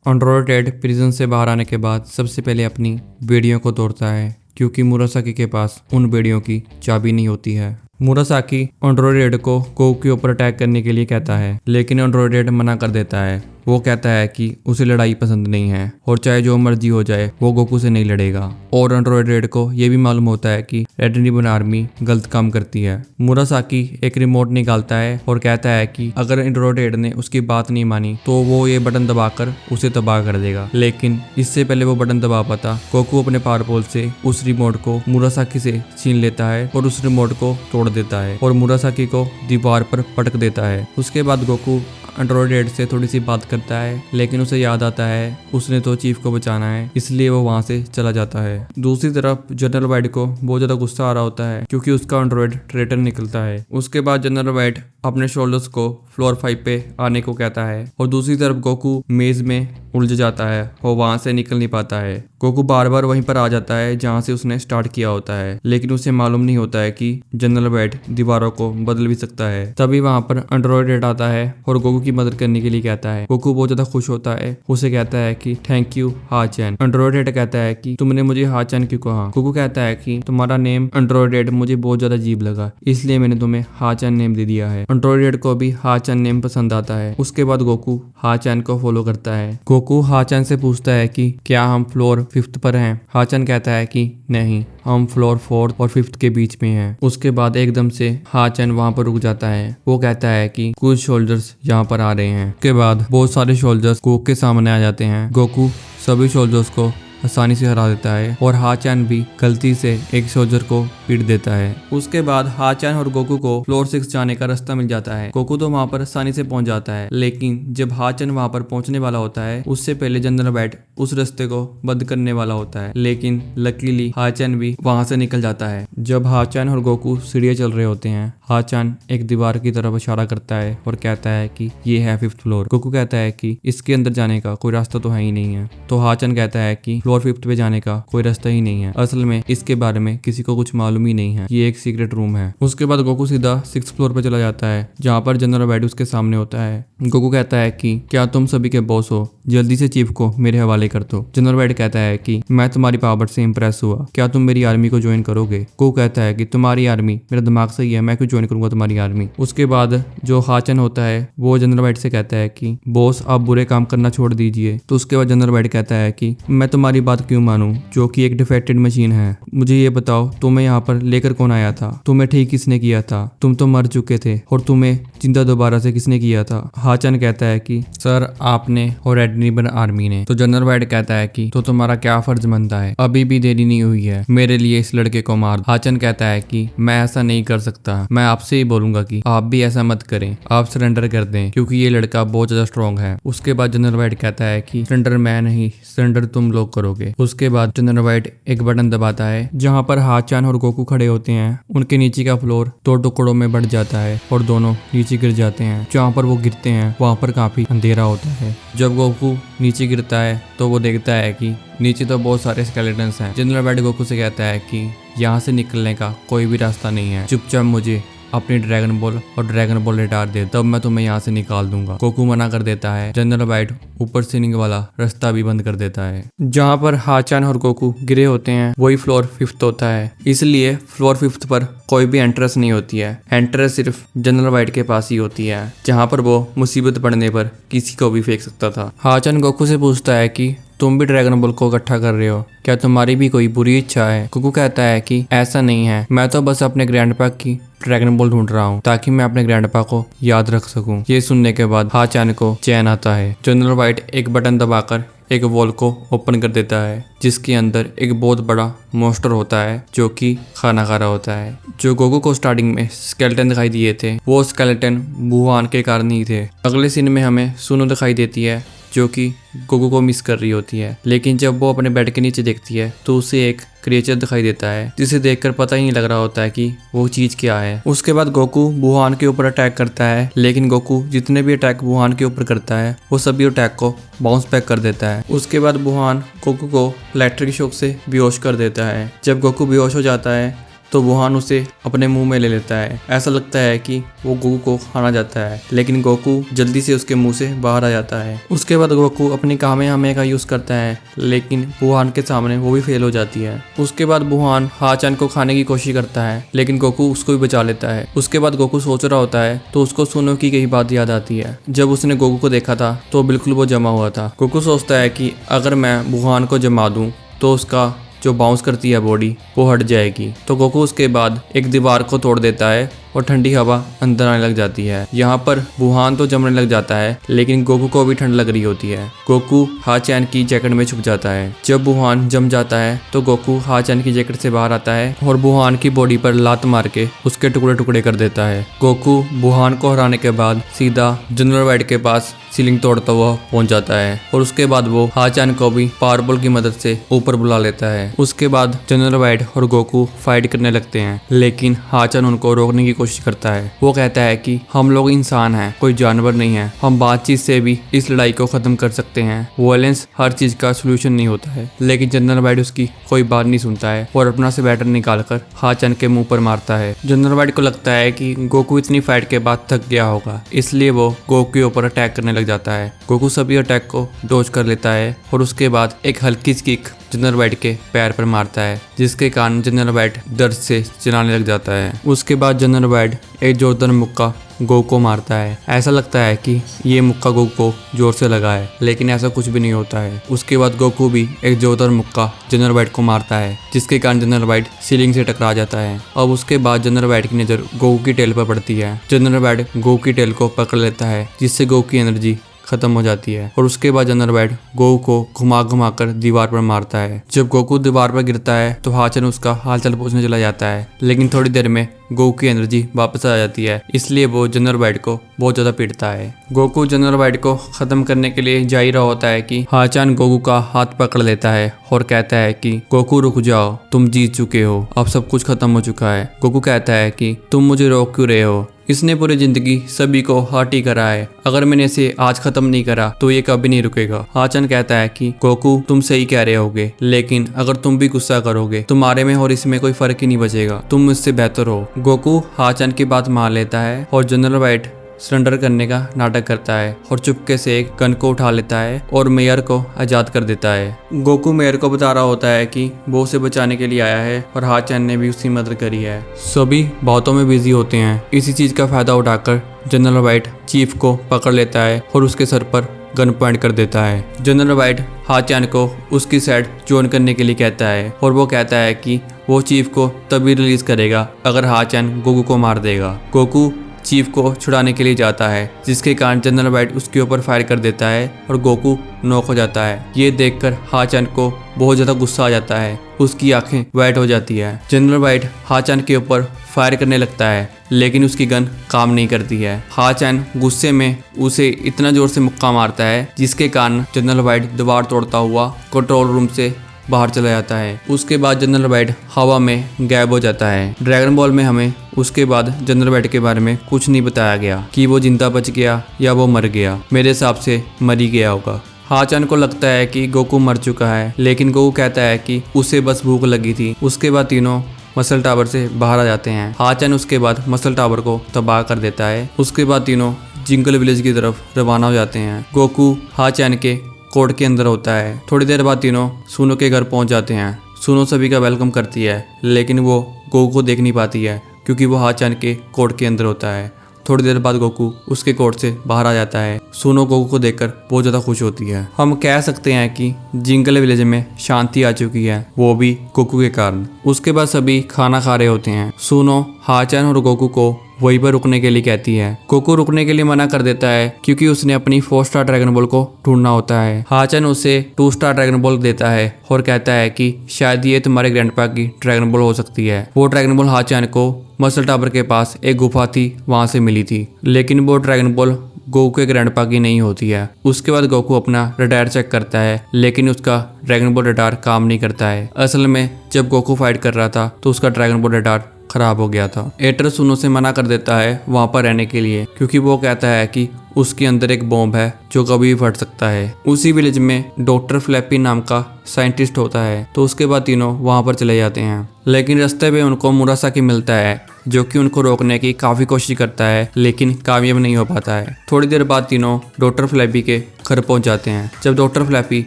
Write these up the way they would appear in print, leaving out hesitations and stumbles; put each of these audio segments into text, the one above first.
Android prison से बाहर आने के बाद सबसे पहले अपनी बेड़ियों को तोड़ता है क्योंकि मुरासाकी के पास उन बेड़ियों की चाबी नहीं होती है। मुरासाकी एंड्रोइड को गोकू के ऊपर अटैक करने के लिए कहता है, लेकिन एंड्रोइड मना कर देता है। वो कहता है कि उसे लड़ाई पसंद नहीं है और चाहे जो मर्जी हो जाए वो गोकू से नहीं लड़ेगा। और एंड्रोइड को ये भी मालूम होता है कि रेड रिबन आर्मी गलत काम करती है। मुरासाकी एक रिमोट निकालता है और कहता है कि अगर एंड्रोइड ने उसकी बात नहीं मानी तो वो ये बटन दबाकर उसे तबाह कर देगा। लेकिन इससे पहले वो बटन दबा पाता, गोकू अपने पावर पोल से उस रिमोट को मुरासाकी से छीन लेता है और उस रिमोट को तोड़ देता है और मुरासाकी को दीवार पर पटक देता है। उसके बाद गोकू एंड्रोइड से थोड़ी सी बात करता है, लेकिन उसे याद आता है उसने तो चीफ को बचाना है, इसलिए वो वहां से चला जाता है। दूसरी तरफ जनरल वाइड को बहुत ज्यादा गुस्सा आ रहा होता है क्योंकि उसका एंड्रोइड ट्रेटर निकलता है। उसके बाद जनरल वाइड अपने शोल्डर्स को फ्लोर 5 पे आने को कहता है और दूसरी तरफ गोकू मेज में उलझ जाता है और वहां से निकल नहीं पाता है। गोकू बार बार वहीं पर आ जाता है जहां से उसने स्टार्ट किया होता है, लेकिन उसे मालूम नहीं होता है कि जनरल वाइड दीवारों को बदल भी सकता है। तभी वहां पर एंड्रोइड आता है और गोकू की मदद करने के लिए कहता है। गोकू बहुत ज्यादा खुश होता है, उसे कहता है कि थैंक यू हा-चैन। एंड्रोइड कहता है कि तुमने मुझे हा-चैन क्यों कहा। गोकू कहता है कि तुम्हारा नेम एंड्रोइड मुझे बहुत ज्यादा अजीब लगा, इसलिए मैंने तुम्हें हा-चैन नेम दे दिया है। एंड्रोइड को भी हा-चैन नेम पसंद आता है। उसके बाद गोकू हा-चैन को फॉलो करता है। गोकू हा-चैन से पूछता है कि क्या हम फ्लोर 5 पर हैं। हा-चैन कहता है कि नहीं, हम फ्लोर 4 और 5 के बीच में हैं। उसके बाद एकदम से हा-चैन वहां पर रुक जाता है। वो कहता है कि कुछ सोल्जर्स यहाँ पर आ रहे हैं। उसके बाद बहुत सारे सोल्जर्स गोकू के सामने आ जाते हैं। गोकू सभी सोल्जर्स को आसानी से हरा देता है और हा-चैन भी गलती से एक सोल्जर को पीट देता है। उसके बाद हा-चैन और गोकू को फ्लोर 6 जाने का रास्ता मिल जाता है। गोकू तो वहां पर आसानी से पहुंच जाता है, लेकिन जब हा-चैन वहां पर पहुंचने वाला होता है उससे पहले जनरल वाइड उस रास्ते को बंद करने वाला होता है, लेकिन लकीली हा-चैन भी वहां से निकल जाता है। जब हा-चैन और गोकू सीढ़ियां चल रहे होते हैं, हा-चैन एक दीवार की तरफ इशारा करता है और कहता है कि ये है 5th फ्लोर। गोकू कहता है कि इसके अंदर जाने का कोई रास्ता तो है ही नहीं है। तो हा-चैन कहता है कि फ्लोर 5 पे जाने का कोई रास्ता ही नहीं है, असल में इसके बारे में किसी को कुछ मालूम ही नहीं है, ये एक सीक्रेट रूम है। उसके बाद गोकू सीधा 6th फ्लोर पे चला जाता है जहाँ पर जनरल वाइड उसके सामने होता है। गोकू कहता है कि क्या तुम सभी के बॉस हो, जल्दी से चीफ को मेरे हवाले कर दो। जनरल वाइड कहता है कि मैं तुम्हारी पावर से इंप्रेस हुआ, क्या तुम मेरी आर्मी को ज्वाइन करोगे। गोकू कहता है कि तुम्हारी आर्मी, मेरा दिमाग सही है, मैं क्यों ज्वाइन करूंगा तुम्हारी आर्मी। उसके बाद जो हा-चैन होता है वो जनरल वाइड से कहता है कि बॉस आप बुरे काम करना छोड़ दीजिए। तो उसके बाद जनरल वाइड कहता है कि मैं तुम्हारी बात क्यों मानूं, जो कि एक डिफेक्टेड मशीन है। मुझे ये बताओ तुम्हें यहाँ पर लेकर कौन आया था, तुम्हें ठीक किसने किया था, तुम तो मर चुके थे और तुम्हें जिंदा दोबारा से किसने किया था। हा-चैन कहता है कि सर आपने और रेड रिबन आर्मी ने। तो जनरल वाइड कहता है कि तो तुम्हारा क्या फर्ज बनता है, अभी भी देरी नहीं हुई है, मेरे लिए इस लड़के को मार दो। हा-चैन कहता है कि मैं ऐसा नहीं कर सकता, मैं आपसे ही बोलूंगा कि आप भी ऐसा मत करें, आप सरेंडर कर दें क्योंकि ये लड़का बहुत ज्यादा स्ट्रॉन्ग है। उसके बाद जनरल वाइड कहता है कि सरेंडर मैं नहीं, सरेंडर तुम लोग करोगे। उसके बाद जनरल वाइड एक बटन दबाता है जहाँ पर हा-चैन और गोकू खड़े होते हैं। उनके नीचे का फ्लोर 2 टुकड़ों में बढ़ जाता है और दोनों नीचे गिर जाते हैं। जहाँ पर वो गिरते हैं वहाँ पर काफी अंधेरा होता है। जब गोकू नीचे गिरता है तो वो देखता है कि नीचे तो बहुत सारे स्केलेटन्स हैं। जनरल वाइड गोकू से कहता है कि यहाँ से निकलने का कोई भी रास्ता नहीं है, चुपचाप मुझे अपनी ड्रैगन बॉल और ड्रैगन बॉल रिटायर दे, तब मैं तुम्हें यहाँ से निकाल दूंगा। गोकू मना कर देता है। जनरल वाइड ऊपर से निकलने वाला रास्ता भी बंद कर देता है। जहाँ पर हा-चैन और गोकू गिरे होते हैं वही फ्लोर 5th होता है, इसलिए फ्लोर 5th पर कोई भी एंट्रेंस नहीं होती है। एंट्रेंस सिर्फ जनरल वाइड के पास ही होती है, जहाँ पर वो मुसीबत पड़ने पर किसी को भी फेंक सकता था। हा-चैन गोकू से पूछता है कि तुम भी ड्रैगन बॉल को इकट्ठा कर रहे हो, क्या तुम्हारी भी कोई बुरी इच्छा है। गोकू कहता है कि ऐसा नहीं है, मैं तो बस अपने ग्रैंडपा की ड्रैगन बॉल ढूंढ रहा हूँ ताकि मैं अपने ग्रैंडपा को याद रख सकूं। ये सुनने के बाद हा-चैन को चैन आता है। जनरल वाइड एक बटन दबाकर एक वॉल को ओपन कर देता है जिसके अंदर एक बहुत बड़ा मॉन्स्टर होता है जो कि खाना खा रहा होता है। जो गोकू को स्टार्टिंग में स्केलेटन दिखाई दिए थे वो स्केलेटन वुहान के कारण ही थे। अगले सीन में हमें सुनो दिखाई देती है जो कि गोकू को मिस कर रही होती है, लेकिन जब वो अपने बेड के नीचे देखती है तो उसे एक क्रिएचर दिखाई देता है जिसे देखकर पता ही नहीं लग रहा होता है कि वो चीज क्या है। उसके बाद गोकू वुहान के ऊपर अटैक करता है, लेकिन गोकू जितने भी अटैक वुहान के ऊपर करता है वो सभी अटैक को बाउंस बैक कर देता है। उसके बाद वुहान गोकू को इलेक्ट्रिक शॉक से बेहोश कर देता है। जब गोकू बेहोश हो जाता है तो वुहान उसे अपने मुंह में ले लेता है। ऐसा लगता है कि वो गोकू को खाना चाहता है, लेकिन गोकू जल्दी से उसके मुंह से बाहर आ जाता है। उसके बाद गोकू अपनी कामेहामे का यूज करता है, लेकिन वुहान के सामने वो भी फेल हो जाती है। उसके बाद वुहान हाचान को खाने की कोशिश करता है, लेकिन गोकू उसको भी बचा लेता है। उसके बाद गोकू सोच रहा होता है तो उसको सुनो की कई बात याद आती है। जब उसने गोकू को देखा था तो बिल्कुल वो जमा हुआ था। गोकू सोचता है कि अगर मैं वुहान को जमा दूं तो उसका जो बाउंस करती है बॉडी वो हट जाएगी। तो गोकू उसके बाद एक दीवार को तोड़ देता है और ठंडी हवा अंदर आने लग जाती है। यहाँ पर वुहान तो जमने लग जाता है, लेकिन गोकू को भी ठंड लग रही होती है। गोकू हाचैन की जैकेट में छुप जाता है। जब वुहान जम जाता है तो गोकू हाचैन की जैकेट से बाहर आता है और वुहान की बॉडी पर लात मार के उसके टुकड़े टुकड़े कर देता है। गोकू वुहान को हराने के बाद सीधा जनरल वाइट के पास सीलिंग तोड़ता हुआ पहुंच जाता है और उसके बाद वो हाचैन को भी पावरबॉल की मदद से ऊपर बुला लेता है। उसके बाद जनरल वाइट और गोकू फाइट करने लगते हैं, लेकिन हाचैन उनको रोकने की कोशिश करता है। वो कहता है कि हम लोग इंसान हैं, कोई जानवर नहीं है। हम बातचीत से भी इस लड़ाई को खत्म कर सकते हैं। वायलेंस हर चीज का सोल्यूशन नहीं होता है। लेकिन जनरल वाइट उसकी कोई बात नहीं सुनता है और अपना से बैटर निकालकर हाचैन के मुंह पर मारता है। जनरल वाइट को लगता है कि गोकू इतनी फाइट के बाद थक गया होगा, इसलिए वो गोकू के ऊपर अटैक करने लग जाता है। गोकू सभी अटैक को डॉज कर लेता है और उसके बाद एक हल्की सी किक जनरल वाइट के पैर पर मारता है, जिसके कारण जनरल वाइट दर्द से चिल्लाने लग जाता है। उसके बाद जनरल वाइट एक जोरदार मुक्का गोकू को मारता है। ऐसा लगता है कि ये मुक्का गोकू को जोर से लगा है, लेकिन ऐसा कुछ भी नहीं होता है। उसके बाद गोकू भी एक जोरदार मुक्का जनरल वाइट को मारता है, जिसके कारण जनरल वाइट सीलिंग से टकरा जाता है। अब उसके बाद जनरल वाइट की नजर गोकू की टेल पर पड़ती है। जनरल वाइट गोकू की टेल को पकड़ लेता है, जिससे गोकू की एनर्जी खत्म हो जाती है और उसके बाद जनरल वाइट गोकू को घुमा कर दीवार पर मारता है। जब गोकू दीवार पर गिरता है तो हाचैन उसका हालचाल पूछने चला जाता है, लेकिन थोड़ी देर में गोकू की एनर्जी वापस आ जाती है, इसलिए वो जनरल वाइट को बहुत ज्यादा पीटता है। गोकू जनरल वाइट को खत्म करने के लिए जा ही रहा होता है कि हाचैन गोकू का हाथ पकड़ लेता है और कहता है कि गोकू रुक जाओ, तुम जीत चुके हो, अब सब कुछ खत्म हो चुका है। गोकू कहता है कि तुम मुझे रोक क्यों रहे हो, इसने पूरी जिंदगी सभी को हर्ट ही करा है, अगर मैंने इसे आज खत्म नहीं करा तो ये कभी नहीं रुकेगा। हाचैन कहता है कि गोकू तुम सही कह रहे होगे, लेकिन अगर तुम भी गुस्सा करोगे तुम्हारे में और इसमें कोई फर्क ही नहीं बचेगा, तुम मुझसे बेहतर हो। गोकू हाचैन की बात मान लेता है और जनरल वाइट सरेंडर करने का नाटक करता है और चुपके से एक गन को उठा लेता है और मेयर को आजाद कर देता है। गोकू मेयर को बता रहा होता है कि वो उसे बचाने के लिए आया है और हाचैन ने भी उसकी मदद करी है। सभी बातों में बिजी होते हैं। इसी चीज का फायदा उठाकर जनरल वाइट चीफ को पकड़ लेता है और उसके सर पर गन पॉइंट कर देता है। जनरल वाइट हाचैन को उसकी साइड ज्वाइन करने के लिए कहता है और वो कहता है कि वो चीफ को तभी रिलीज करेगा अगर हाचैन गोकू को मार देगा। गोकू चीफ को छुड़ाने के लिए जाता है, जिसके कारण जनरल वाइट उसके ऊपर फायर कर देता है और गोकू नॉक हो जाता है। ये देखकर हाचैन को बहुत ज्यादा गुस्सा आ जाता है, उसकी आंखें वाइट हो जाती है। जनरल वाइट हाचैन के ऊपर फायर करने लगता है, लेकिन उसकी गन काम नहीं करती है। हाचैन गुस्से में उसे इतना जोर से मुक्का मारता है, जिसके कारण जनरल वाइट दीवार तोड़ता हुआ कंट्रोल रूम से बाहर चला जाता है। उसके बाद जनरल वाइट हवा में गायब हो जाता है। ड्रैगन बॉल में हमें उसके बाद जनरल वाइट के बारे में कुछ नहीं बताया गया कि वो जिंदा बच गया या वो मर गया। मेरे हिसाब से मर ही गया होगा। हाचैन को लगता है कि गोकू मर चुका है, लेकिन गोकू कहता है कि उसे बस भूख लगी थी। उसके बाद तीनों मसल टावर से बाहर आ जाते हैं। हाचैन उसके बाद मसल टावर को तबाह कर देता है। उसके बाद तीनों जिंगल विलेज की तरफ रवाना हो जाते हैं। गोकू हाचैन के कोर्ट के अंदर होता है। थोड़ी देर बाद तीनों सुनो के घर पहुंच जाते हैं। सुनो सभी का वेलकम करती है, लेकिन वो गोकू को देख नहीं पाती है क्योंकि वो हाचैन के कोर्ट के अंदर होता है। थोड़ी देर बाद गोकू उसके कोर्ट से बाहर आ जाता है। सुनो गोकू को देखकर बहुत ज़्यादा खुश होती है। हम कह सकते हैं कि जिंगल विलेज में शांति आ चुकी है, वो भी गोकू के कारण। उसके बाद सभी खाना खा रहे होते हैं। सुनो हाचैन और गोकू को वहीं पर रुकने के लिए कहती है। गोकू रुकने के लिए मना कर देता है क्योंकि उसने अपनी 4 स्टार ड्रैगन बॉल को ढूंढना होता है। हाचैन उसे 2 स्टार ड्रैगन बॉल देता है और कहता है कि शायद ये तुम्हारे ग्रैंडपा की ड्रैगन बॉल हो सकती है। वो ड्रैगन बॉल हाचैन को मसल टावर के पास एक गुफा थी, वहां से मिली थी, लेकिन वो ड्रैगन बॉल गोकू के ग्रैंडपा की नहीं होती है। उसके बाद गोकू अपना रडार चेक करता है, लेकिन उसका ड्रैगन बॉल रडार काम नहीं करता है। असल में जब गोकू फाइट कर रहा था तो उसका ड्रैगन बॉल रडार खराब हो गया था। एटर सुनो से मना कर देता है वहाँ पर रहने के लिए, क्योंकि वो कहता है कि उसके अंदर एक बॉम्ब है जो कभी भी फट सकता है। उसी विलेज में डॉक्टर फ्लैपी नाम का साइंटिस्ट होता है, तो उसके बाद तीनों वहाँ पर चले जाते हैं। लेकिन रास्ते में उनको मुरासाकी मिलता है, जो कि उनको रोकने की काफ़ी कोशिश करता है, लेकिन कामयाब नहीं हो पाता है। थोड़ी देर बाद तीनों डॉक्टर फ्लैपी के घर पहुंच जाते हैं। जब डॉक्टर फ्लैपी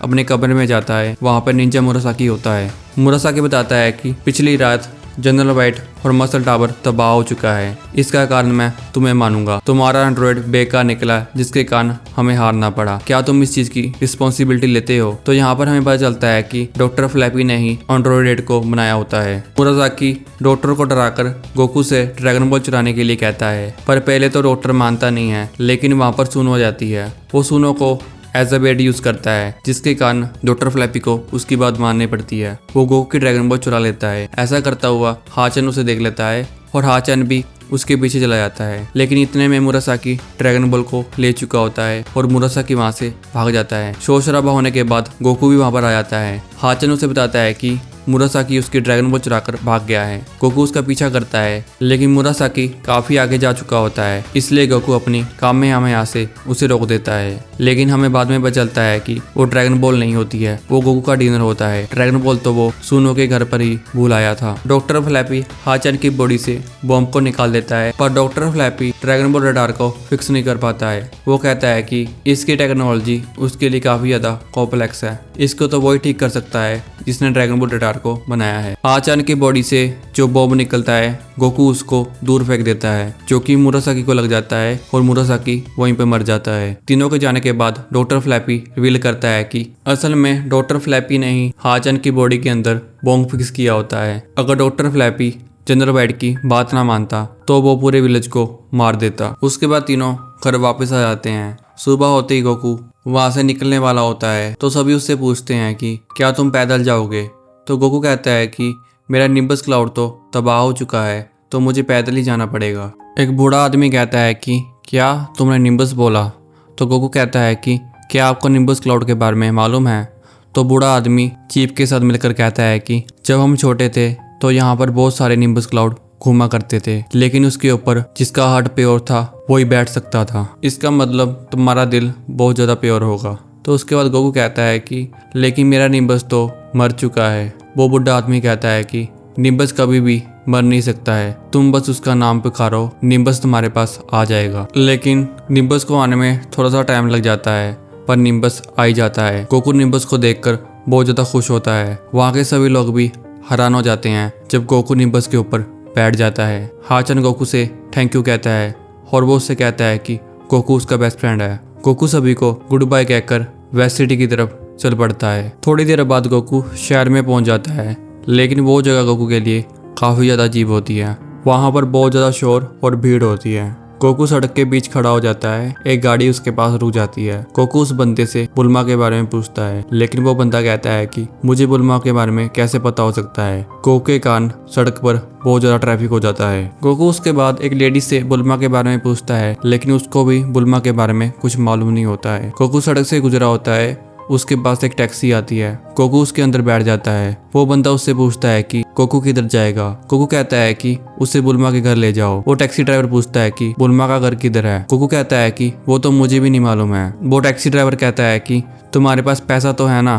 अपने कमरे में जाता है, वहाँ पर निंजा मुरासाकी होता है। मुरासाकी बताता है कि पिछली रात जनरल वाइट और मसल टावर तबाह हो चुका है। इसका कारण मैं तुम्हें मानूंगा। तुम्हारा एंड्रॉइड बेकार निकला, जिसके कारण हमें हारना पड़ा। क्या तुम इस चीज की रिस्पॉन्सिबिलिटी लेते हो? तो यहाँ पर हमें पता चलता है कि डॉक्टर फ्लैपी ने ही एंड्रॉइड को बनाया होता है। मुरासाकी डॉक्टर को डराकर गोकू से ड्रैगन बॉल चुराने के लिए कहता है, पर पहले तो डॉक्टर मानता नहीं है, लेकिन वहाँ पर सुनो हो जाती है। वो सुनो को एज अ बेड यूज करता है, जिसके कारण डॉक्टर फ्लैपी को उसकी बात माननी पड़ती है। वो गोकू की ड्रैगन बॉल चुरा लेता है। ऐसा करता हुआ हाचन उसे देख लेता है और हाचन भी उसके पीछे चला जाता है। लेकिन इतने में मुरासाकी ड्रैगन बॉल को ले चुका होता है और मुरासाकी वहां से भाग जाता है। शोर शराबा होने के बाद गोकू भी वहां पर आ जाता है। हाचन उसे बताता है कि मुरासाकी उसकी ड्रैगन बॉल चुराकर भाग गया है। गोकू उसका पीछा करता है, लेकिन मुरासाकी काफी आगे जा चुका होता है, इसलिए गोकू अपनी कामेहामेहा से उसे रोक देता है। लेकिन हमें बाद में पता चलता है कि वो ड्रैगन बॉल नहीं होती है, वो गोकू का डिनर होता है। ड्रैगन बॉल तो वो सुनो के घर पर ही भूल आया था। डॉक्टर फ्लैपी हाचन की बॉडी से बॉम्ब को निकाल देता है, पर doctor flappy dragon ball radar को फिक्स नहीं कर पाता है। वो कहता है कि इसकी टेक्नोलॉजी उसके लिए काफी ज्यादा कॉम्प्लेक्स है, इसको तो वही ठीक कर सकता है जिसने ड्रैगन बॉल रडार को बनाया है। हाचन की बॉडी से जो बॉम्ब निकलता है, गोकू उसको दूर फेंक देता है, जो कि मुरासाकी को लग जाता है और मुरासाकी वहीं पे मर जाता है। तीनों के जाने के बाद डॉक्टर फ्लैपी रिवील करता है कि असल में डॉक्टर फ्लैपी ने ही हाचन की बॉडी के अंदर बॉम्ब फिक्स किया होता है। अगर डॉक्टर फ्लैपी जनरल वाइट की बात ना मानता तो वो पूरे विलेज को मार देता। उसके बाद तीनों घर वापस आ जाते हैं। सुबह होते ही गोकू वहां से निकलने वाला होता है, तो सभी उससे पूछते हैं कि क्या तुम पैदल जाओगे? तो गोकू कहता है कि मेरा निम्बस क्लाउड तो तबाह हो चुका है, तो मुझे पैदल ही जाना पड़ेगा। एक बूढ़ा आदमी कहता है कि क्या तुमने निम्बस बोला? तो गोकू कहता है कि क्या आपको निम्बस क्लाउड के बारे में मालूम है? तो बूढ़ा आदमी चीफ के साथ मिलकर कहता है कि जब हम छोटे थे तो यहाँ पर बहुत सारे निम्बस क्लाउड घूमा करते थे, लेकिन उसके ऊपर जिसका हार्ट प्योर था वही बैठ सकता था। इसका मतलब तुम्हारा दिल बहुत ज़्यादा प्योर होगा। तो उसके बाद गोकू कहता है कि लेकिन मेरा निम्बस तो मर चुका है। वो बुढ़ा आदमी कहता है कि निम्बस कभी भी मर नहीं सकता है, तुम बस उसका नाम पुकारो, निम्बस तुम्हारे पास आ जाएगा। लेकिन निम्बस को आने में थोड़ा सा टाइम लग जाता है, पर निम्बस आ ही जाता है। गोकू निम्बस को देखकर बहुत ज़्यादा खुश होता है। वहाँ के सभी लोग भी हैरान हो जाते हैं जब गोकू निम्बस के ऊपर बैठ जाता है। हाचन गोकू से थैंक यू कहता है और वो उससे कहता है कि गोकू उसका बेस्ट फ्रेंड है। गोकू सभी को गुड बाय कहकर वेस्ट सिटी की तरफ चल पड़ता है। थोड़ी देर बाद गोकू शहर में पहुंच जाता है, लेकिन वो जगह गोकू के लिए काफ़ी ज़्यादा अजीब होती है। वहाँ पर बहुत ज़्यादा शोर और भीड़ होती है। गोकू सड़क के बीच खड़ा हो जाता है। एक गाड़ी उसके पास रुक जाती है। गोकू उस बंदे से बुल्मा के बारे में पूछता है, लेकिन वो बंदा कहता है कि मुझे बुल्मा के बारे में कैसे पता हो सकता है। गोकू के कारण सड़क पर बहुत ज़्यादा ट्रैफिक हो जाता है। गोकू उसके बाद एक लेडी से बुल्मा के बारे में पूछता है, लेकिन उसको भी बुल्मा के बारे में कुछ मालूम नहीं होता है। गोकू सड़क से गुजरा होता है, उसके पास एक टैक्सी आती है। गोकू उसके अंदर बैठ जाता है। वो बंदा उससे पूछता है कि गोकू किधर जाएगा। गोकू कहता है कि उसे बुल्मा के घर ले जाओ। वो टैक्सी ड्राइवर पूछता है कि बुल्मा का घर किधर है। गोकू कहता है कि वो तो मुझे भी नहीं मालूम है। वो टैक्सी ड्राइवर कहता है कि तुम्हारे पास पैसा तो है ना।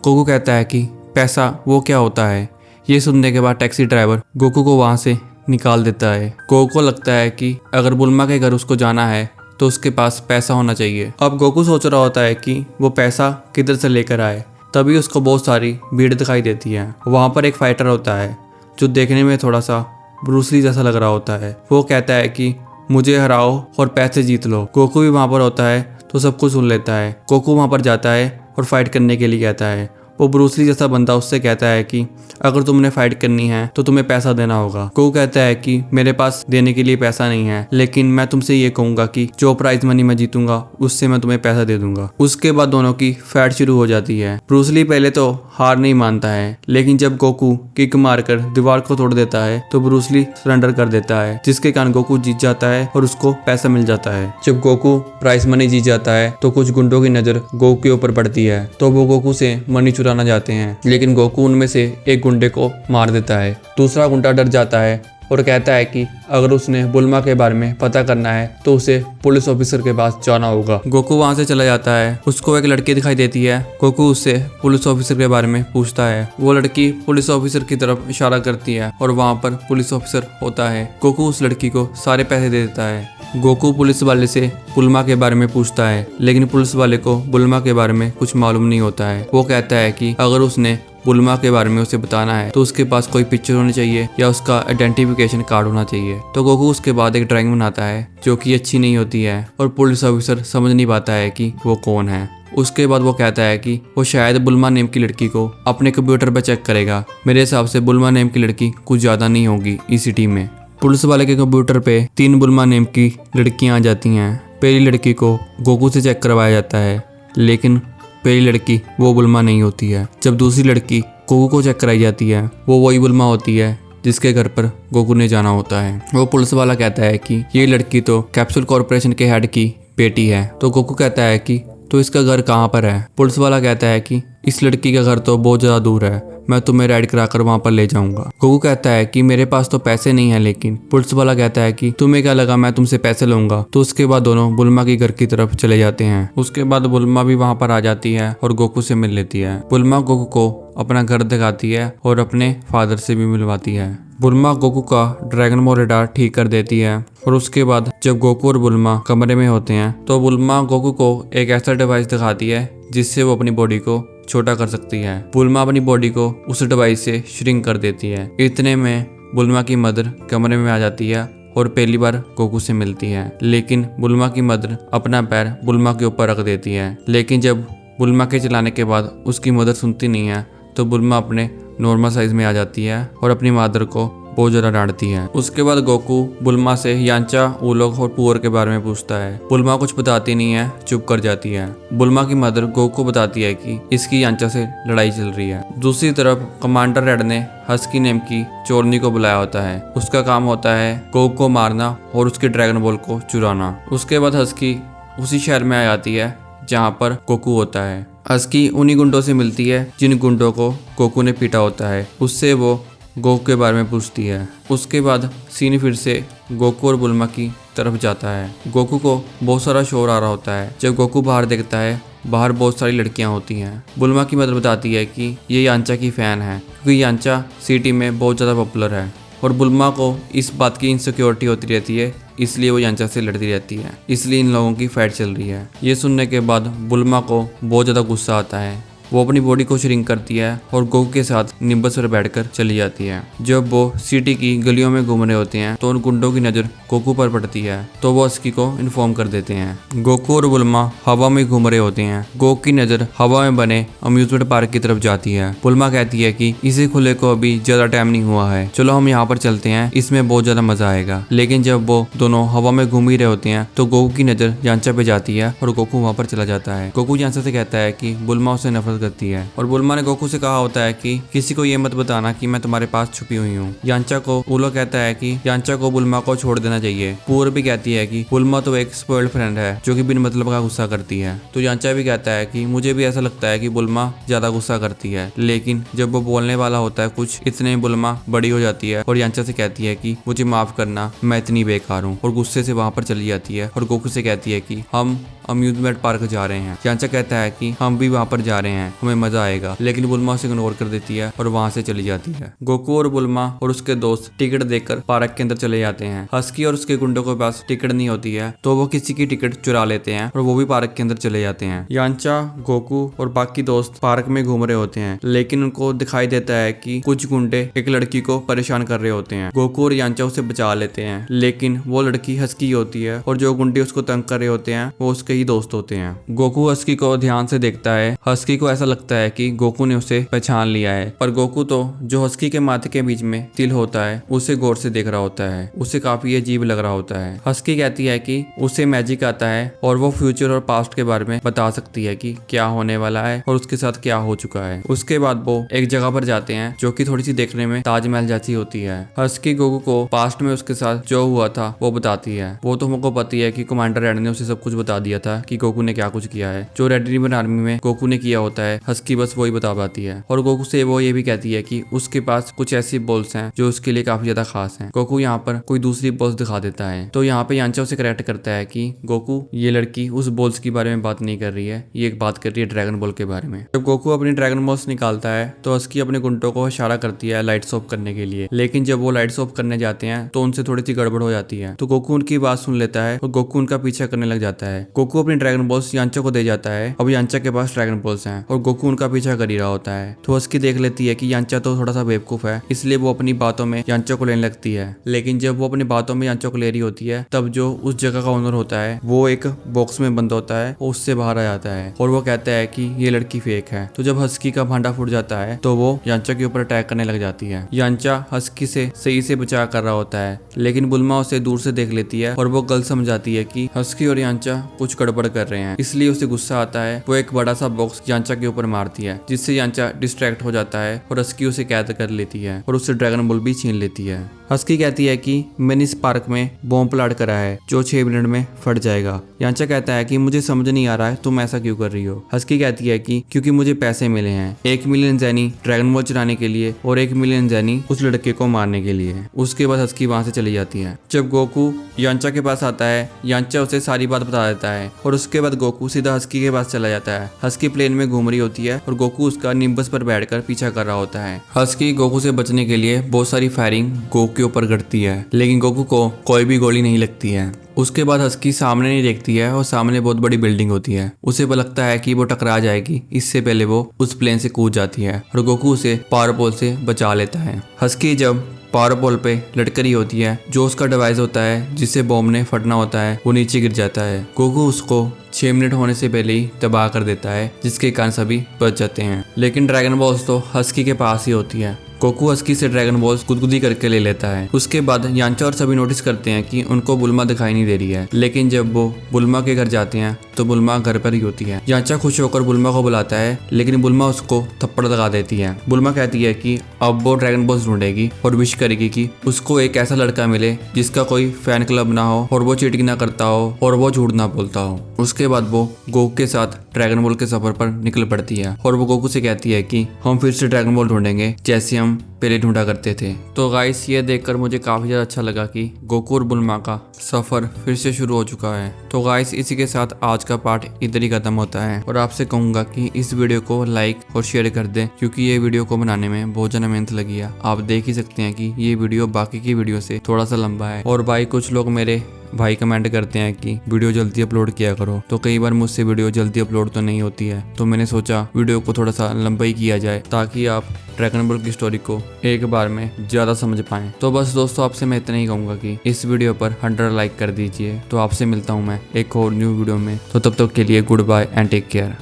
गोकू कहता है कि पैसा वो क्या होता है। ये सुनने के बाद टैक्सी ड्राइवर गोकू को वहाँ से निकाल देता है। गोकू को लगता है कि अगर बुल्मा के घर उसको जाना है तो उसके पास पैसा होना चाहिए। अब गोकू सोच रहा होता है कि वो पैसा किधर से लेकर आए। तभी उसको बहुत सारी भीड़ दिखाई देती है। वहाँ पर एक फाइटर होता है जो देखने में थोड़ा सा ब्रूस ली जैसा लग रहा होता है। वो कहता है कि मुझे हराओ और पैसे जीत लो। गोकू भी वहाँ पर होता है तो सब कुछ सुन लेता है। गोकू वहाँ पर जाता है और फाइट करने के लिए कहता है। वो ब्रूस ली जैसा बंदा उससे कहता है कि अगर तुमने फाइट करनी है तो तुम्हें पैसा देना होगा। गोकू कहता है कि मेरे पास देने के लिए पैसा नहीं है, लेकिन मैं तुमसे ये कहूंगा कि जो प्राइज मनी मैं जीतूंगा उससे मैं तुम्हें पैसा दे दूंगा। उसके बाद दोनों की फाइट शुरू हो जाती है। ब्रूस ली पहले तो हार नहीं मानता है, लेकिन जब गोकू किक मारकर दीवार को तोड़ देता है तो ब्रूस ली सरेंडर कर देता है, जिसके कारण गोकू जीत जाता है और उसको पैसा मिल जाता है। जब गोकू प्राइज मनी जीत जाता है तो कुछ गुंडों की नजर गोकू के ऊपर पड़ती है, तो वो गोकू से मनी चुराना चाहते हैं, लेकिन गोकू उनमें से एक गुंडे को मार देता है। दूसरा गुंडा डर जाता है और कहता है कि अगर उसने बुल्मा के बारे में पता करना है तो उसे पुलिस ऑफिसर के पास जाना होगा। गोकू वहाँ से चला जाता है। उसको एक लड़की दिखाई देती है। गोकू उससे पुलिस ऑफिसर के बारे में पूछता है। वो लड़की पुलिस ऑफिसर की तरफ इशारा करती है और वहाँ पर पुलिस ऑफिसर होता है। गोकू उस लड़की को सारे पैसे दे देता है। गोकू पुलिस वाले से बुल्मा के बारे में पूछता है, लेकिन पुलिस वाले को बुल्मा के बारे में कुछ मालूम नहीं होता है। वो कहता है कि अगर उसने बुल्मा के बारे में उसे बताना है तो उसके पास कोई पिक्चर होनी चाहिए या उसका आइडेंटिफिकेशन कार्ड होना चाहिए। तो गोकू उसके बाद एक ड्राइंग बनाता है जो कि अच्छी नहीं होती है और पुलिस ऑफिसर समझ नहीं पाता है कि वो कौन है। उसके बाद वो कहता है कि वो शायद बुल्मा नेम की लड़की को अपने कंप्यूटर पर चेक करेगा। मेरे हिसाब से बुल्मा नेम की लड़की कुछ ज़्यादा नहीं होगी इस सिटी में। पुलिस वाले के कंप्यूटर पे 3 बुल्मा नेम की लड़कियां आ जाती हैं। पहली लड़की को गोकू से चेक करवाया जाता है, लेकिन पहली लड़की वो बुल्मा नहीं होती है। जब दूसरी लड़की गोकू को चेक कराई जाती है, वो वही बुल्मा होती है जिसके घर पर गोकू ने जाना होता है। वो पुलिस वाला कहता है कि ये लड़की तो कैप्सूल कॉर्पोरेशन के हेड की बेटी है। तो गोकू कहता है कि तो इसका घर कहाँ पर है। पुलिस वाला कहता है कि इस लड़की का घर तो बहुत ज़्यादा दूर है, मैं तुम्हें राइड कराकर वहाँ पर ले जाऊंगा। गोकू कहता है कि मेरे पास तो पैसे नहीं है, लेकिन पुलिस वाला कहता है कि तुम्हें क्या लगा मैं तुमसे पैसे लूंगा। तो उसके बाद दोनों बुल्मा के घर की तरफ चले जाते हैं। उसके बाद बुल्मा भी वहाँ पर आ जाती है और गोकू से मिल लेती है। बुल्मा गोकू को अपना घर दिखाती है और अपने फादर से भी मिलवाती है। बुल्मा गोकू का ड्रैगन बॉल रेडार ठीक कर देती है और उसके बाद जब गोकू और बुल्मा कमरे में होते हैं तो बुल्मा गोकू को एक ऐसा डिवाइस दिखाती है जिससे वो अपनी बॉडी को छोटा कर सकती है। बुल्मा अपनी बॉडी को उस डिवाइस से श्रिंक कर देती है। इतने में बुल्मा की मदर कमरे में आ जाती है और पहली बार गोकू से मिलती है, लेकिन बुल्मा की मदर अपना पैर बुल्मा के ऊपर रख देती है। लेकिन जब बुल्मा के चलाने के बाद उसकी मदर सुनती नहीं है तो बुल्मा अपने नॉर्मल साइज में आ जाती है और अपनी मदर को बहुत ज़्यादा डांटती है। उसके बाद गोकू बुल्मा से यांचा, उलोक और पुअर के बारे में पूछता है। बुल्मा कुछ बताती नहीं है, चुप कर जाती है। बुल्मा की मदर गोकू को बताती है कि इसकी यांचा से लड़ाई चल रही है। दूसरी तरफ कमांडर रेड ने हस्की नेम की चोरनी को बुलाया होता है। उसका काम होता है गोकू को मारना और उसके ड्रैगन बॉल को चुराना। उसके बाद हस्की उसी शहर में आ जाती है जहाँ पर गोकू होता है। हस्की उन्हीं गुंडों से मिलती है जिन गुंडों को गोकू ने पीटा होता है। उससे वो गोकू के बारे में पूछती है। उसके बाद सीन फिर से गोकू और बुल्मा की तरफ जाता है। गोकू को बहुत सारा शोर आ रहा होता है। जब गोकू बाहर देखता है, बाहर बहुत सारी लड़कियां होती हैं। बुल्मा की मदर बताती है कि ये यांचा की फ़ैन है क्योंकि यांचा सिटी में बहुत ज़्यादा पॉपुलर है और बुल्मा को इस बात की इनसिक्योरिटी होती रहती है, इसलिए वो यांचा से लड़ती रहती है। इसलिए इन लोगों की फाइट चल रही है। ये सुनने के बाद बुल्मा को बहुत ज़्यादा गुस्सा आता है। वो अपनी बॉडी को श्रिंक करती है और गोकू के साथ निम्बस पर बैठकर चली जाती है। जब वो सिटी की गलियों में घूम रहे होते हैं तो उन गुंडों की नज़र गोकू पर पड़ती है, तो वो हस्की को इन्फॉर्म कर देते हैं। गोकू और बुल्मा हवा में घूम रहे होते हैं। गोकू की नज़र हवा में बने अम्यूजमेंट पार्क की तरफ जाती है। बुल्मा कहती है कि इसे खुले को अभी ज़्यादा टाइम नहीं हुआ है, चलो हम यहाँ पर चलते हैं, इसमें बहुत ज़्यादा मजा आएगा। लेकिन जब वो दोनों हवा में घूम ही रहे होते हैं तो गोकू की नज़र यांचा पे जाती है और गोकू वहाँ पर चला जाता है। गोकू यांचा से कहता है कि बुल्मा उसे नफरत करती है और बुल्मा ने गोकू से कहा होता है कि किसी को ये मत बताना कि मैं तुम्हारे पास छुपी हुई हूँ। यांचा को उलो कहता है कि यांचा को बुल्मा को छोड़ देना चाहिए। पूर भी कहती है कि बुल्मा तो एक स्पॉइल्ड फ्रेंड है जो कि बिन मतलब का गुस्सा करती है। तो यांचा भी कहता है कि मुझे भी ऐसा लगता है कि बुल्मा ज्यादा गुस्सा करती है, लेकिन जब वो बोलने वाला होता है कुछ, इतने में बुल्मा बड़ी हो जाती है और यांचा से कहती है कि मुझे माफ करना, मैं इतनी बेकार हूँ, और गुस्से से वहां पर चली जाती है और गोकू से कहती है कि हम अम्यूजमेंट पार्क जा रहे हैं। यांचा कहता है कि हम भी वहाँ पर जा रहे हैं, हमें मजा आएगा, लेकिन बुल्मा उसे इग्नोर कर देती है और वहाँ से चली जाती है। गोकू और बुल्मा और उसके दोस्त टिकट देकर पार्क के अंदर चले जाते हैं। हस्की और उसके गुंडों के पास टिकट नहीं होती है तो वो किसी की टिकट चुरा लेते हैं और वो भी पार्क के अंदर चले जाते हैं। यांचा, गोकू और बाकी दोस्त पार्क में घूम रहे होते हैं, लेकिन उनको दिखाई देता है कि कुछ गुंडे एक लड़की को परेशान कर रहे होते हैं। गोकू और यांचा उसे बचा लेते हैं, लेकिन वो लड़की हस्की होती है और जो गुंडे उसको तंग कर रहे होते हैं वो उसके ही दोस्त होते हैं। गोकू हस्की को ध्यान से देखता है। हस्की को ऐसा लगता है कि गोकू ने उसे पहचान लिया है, पर गोकू तो जो हस्की के माथे के बीच में तिल होता है उसे गौर से देख रहा होता है। उसे काफी अजीब लग रहा होता है। हस्की कहती है कि उसे मैजिक आता है और वो फ्यूचर और पास्ट के बारे में बता सकती है कि क्या होने वाला है और उसके साथ क्या हो चुका है। उसके बाद वो एक जगह पर जाते हैं जो कि थोड़ी सी देखने में ताजमहल जैसी होती है। हस्की गोकू को पास्ट में उसके साथ जो हुआ था वो बताती है। वो तो हमको पता है कि कमांडर रेड ने उसे सब कुछ बता दिया था कि गोकू ने क्या कुछ किया है। जो रेड रिबन आर्मी में गोकू ने किया होता है हस्की बस वही बता पाती है। और गोकू से वो ये भी कहती है कि उसके पास कुछ ऐसी बॉल्स हैं जो उसके लिए काफी ज्यादा खास हैं। गोकू यहाँ पर कोई दूसरी बॉल्स दिखा देता है तो यहाँ पे यांचा उसे करेक्ट करता है कि गोकू ये लड़की उस बॉल्स के बारे में बात नहीं कर रही है, ये एक बात कर रही है ड्रैगन बॉल के बारे में। जब गोकू अपनी ड्रैगन बॉल्स निकालता है तो हस्की अपने गुंटों को इशारा करती है लाइट्स ऑफ करने के लिए, लेकिन जब वो लाइट्स ऑफ करने जाते हैं तो उनसे थोड़ी सी गड़बड़ हो जाती है। तो गोकू उनकी बात सुन लेता है और गोकू उनका पीछा करने लग जाता है। गोकू अपनी ड्रैगन बॉल्स यांचा को दे जाता है। अब यांचा के पास ड्रैगन बॉल्स हैं और गोकू उनका पीछा कर ही रहा होता है। तो हस्की देख लेती है कि यांचा तो थोड़ा सा बेवकूफ है, इसलिए वो अपनी बातों में यांचा को लेने लगती है। लेकिन जब वो अपनी बातों में यांचा को ले रही होती है तब जो उस जगह का ओनर होता है वो एक बॉक्स में बंद होता है और उससे बाहर आ जाता है और वो कहता है कि ये लड़की फेक है। तो जब हस्की का भांडा फूट जाता है तो वो यांचा के ऊपर अटैक करने लग जाती है। यांचा हस्की से सही से बचाव कर रहा होता है, लेकिन बुल्मा उसे दूर से देख लेती है और वो गलत समझाती है कि हस्की और यांचा कुछ गड़बड़ कर रहे हैं, इसलिए उसे गुस्सा आता है। वो एक बड़ा सा बॉक्स यांचा के ऊपर मारती है जिससे यांचा डिस्ट्रैक्ट हो जाता है और हस्की उसे कैद कर लेती है और उससे ड्रैगन बॉल भी छीन लेती है। हस्की कहती है कि मैंने इस पार्क में बॉम्ब प्लांट करा है जो 6 मिनट में फट जाएगा। यांचा कहता है कि मुझे समझ नहीं आ रहा है तुम ऐसा क्यों कर रही हो। हस्की कहती है कि क्योंकि मुझे पैसे मिले हैं, 1 मिलियन ज़ेनी ड्रैगन बॉल चुराने के लिए और 1 मिलियन ज़ेनी उस लड़के को मारने के लिए। उसके बाद हस्की वहां से चली जाती है। जब गोकू यांचा के पास आता है यांचा उसे सारी बात बता देता है और उसके बाद गोकू सीधा हस्की के पास चला जाता है। हस्की प्लेन में घूम रही होती है और गोकू उसका निम्बस पर बैठकर पीछा कर रहा होता है। हस्की गोकू से बचने के लिए बहुत सारी फायरिंग गोकू के ऊपर करती है, लेकिन गोकू को कोई भी गोली नहीं लगती है। उसके बाद हस्की सामने नहीं देखती है और सामने बहुत बड़ी बिल्डिंग होती है। उसे लगता है कि वो टकरा जाएगी, इससे पहले वो उस प्लेन से कूद जाती है और गोकू उसे पावर बॉल से बचा लेता है। हस्की जब पावर बॉल पे लटक रही होती है, जो उसका डिवाइस होता है जिससे बॉम्ब ने फटना होता है वो नीचे गिर जाता है। गोकू उसको 6 मिनट होने से पहले ही तबाह कर देता है, जिसके कारण सभी बच जाते हैं। लेकिन ड्रैगन बॉल्स तो हस्की के पास ही होती है। गोकू हस्की से ड्रैगन बॉल्स गुदगुदी करके ले लेता है। उसके बाद यांचा और सभी नोटिस करते हैं कि उनको बुल्मा दिखाई नहीं दे रही है, लेकिन जब वो बुल्मा के घर जाते हैं तो बुल्मा घर पर ही होती है। यांचा खुश होकर बुल्मा को बुलाता है, लेकिन बुल्मा उसको थप्पड़ लगा देती है। बुल्मा कहती है कि अब वो ड्रैगन बॉल्स ढूंढेगी और विश करेगी कि उसको एक ऐसा लड़का मिले जिसका कोई फैन क्लब ना हो और वो चीटिंग ना करता हो और वो झूठ ना बोलता हो। उसके बाद वो गोकू के साथ ड्रैगन बॉल के सफर पर निकल पड़ती है और वो गोकू से कहती है कि हम फिर से ड्रैगन बॉल ढूंढेंगे जैसे हम पहले ढूंढा करते थे। तो गाइस ये देखकर मुझे काफी ज्यादा अच्छा लगा कि गोकू और बुल्मा का सफर फिर से शुरू हो चुका है। तो गाइस इसी के साथ आज का पार्ट इधर ही खत्म होता है और आपसे कहूंगा कि इस वीडियो को लाइक और शेयर कर दें, क्योंकि ये वीडियो को बनाने में बहुत ज्यादा मेहनत लगी है। आप देख ही सकते हैं कि ये वीडियो बाकी की वीडियो से थोड़ा सा लंबा है। और भाई कुछ लोग मेरे भाई कमेंट करते हैं कि वीडियो जल्दी अपलोड किया करो, तो कई बार मुझसे वीडियो जल्दी अपलोड तो नहीं होती है, तो मैंने सोचा वीडियो को थोड़ा सा लंबा ही किया जाए ताकि आप ड्रैगन बॉल की स्टोरी को एक बार में ज्यादा समझ पाएं। तो बस दोस्तों आपसे मैं इतना ही कहूंगा कि इस वीडियो पर 100 लाइक कर दीजिए। तो आपसे मिलता हूं मैं एक और न्यू वीडियो में, तो तब तक के लिए goodbye and take care.